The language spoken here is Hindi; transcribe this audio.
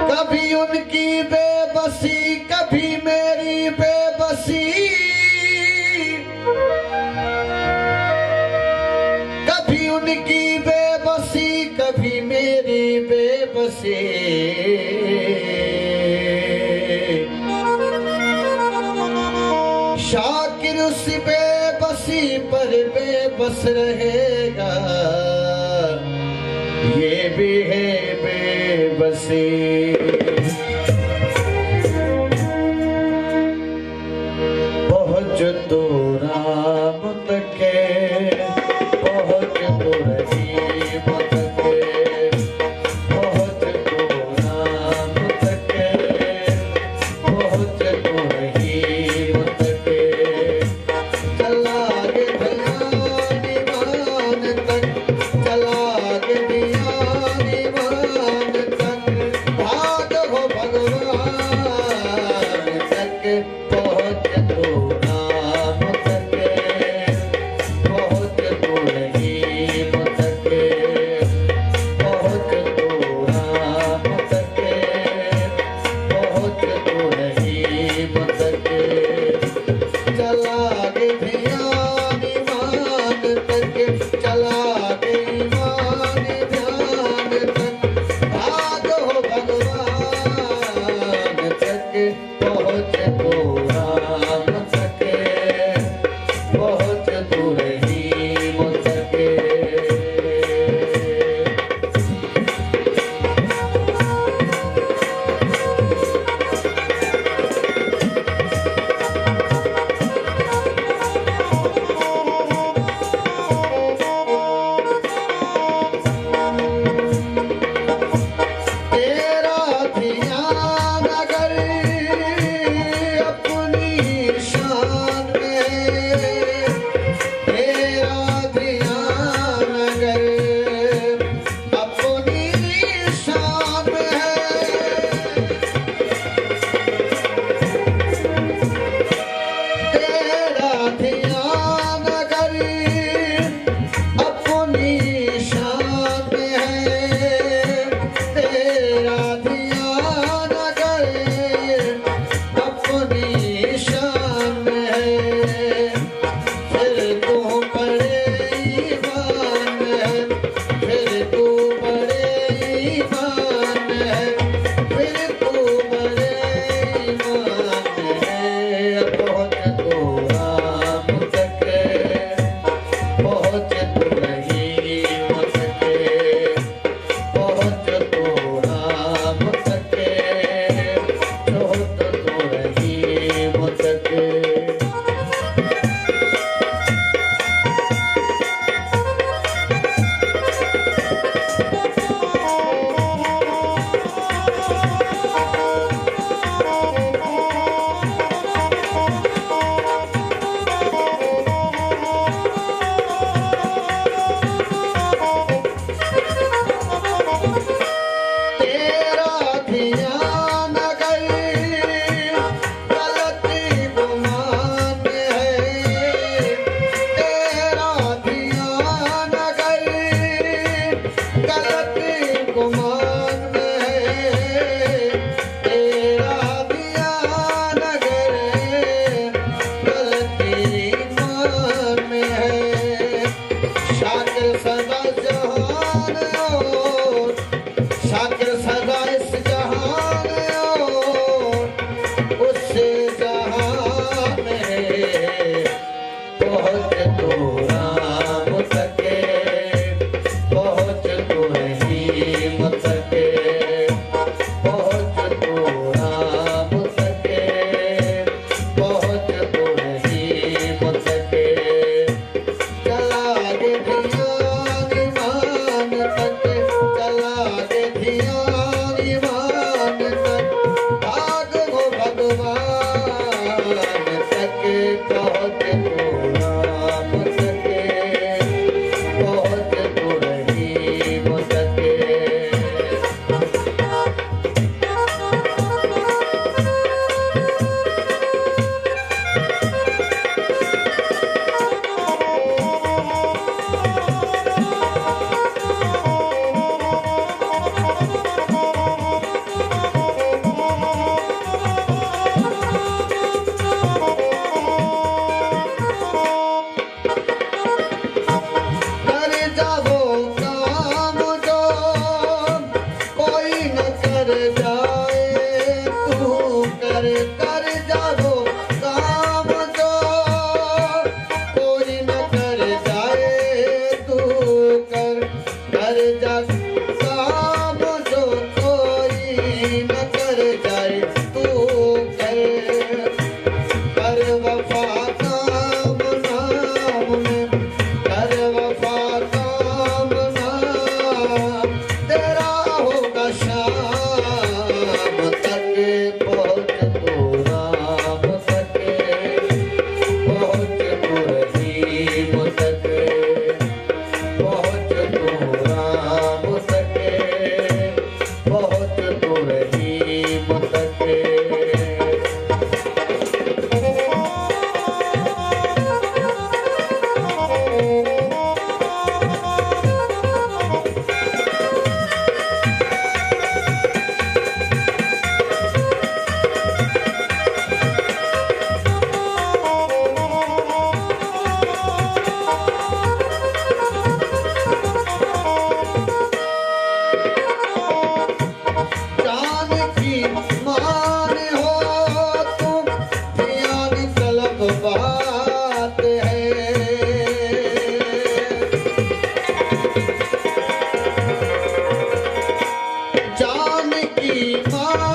कभी उनकी बेबसी कभी मेरी बेबसी, कभी उनकी बेबसी कभी मेरी बेबसी। शाकिर उस बेबसी पर बेबस रहेगा, ये भी है बेबसी। पहुँच तो राम तके, पहुँच तो रहीम तके, पहुँच तो राम तके, पहुँच तो रहीम तके। चला के ध्यान ईमान तक, चला के ध्यान ईमान तक, भाग हो भगवान तक। पहुँच तो राम तके, पहुँच तो रहीम तके, पहुँच तो राम तके, पहुँच तो रहीम तके। चला के ध्यान ईमान तक, चला के ईमान ध्यान तक, भाग हो भगवान तक। पहुँच तो राम तके, पहुँच तो रहीम तके। तेरा ध्यान अगर अपनी शान में, तेरा ध्यान अगर अपनी शान में है, तेरा ध्यान अगर अपनी शान में है, तेरा ध्यान अगर अपनी शान में है, फिर तू बड़े ईमान है, फिर तू बड़े ईमान है, फिर तू बड़े ईमान है। पहुँच तो राम तके, पहुँच तो रहीम तके, पहुँच तो राम तके, कर कर जाओ काम जो कोई न कर जाए तू कर जा काम जो कोई न कर जाए तू कर वफा काम नाम में कर वफा काम नाम तेरा होगा शाम तक पहुँच तू राम तक पहुँच तू रहीम तक पहुँच तू राम तक पहुँच तू रहीम तक जान की मान हो तुम याद तलब बात है जान की मान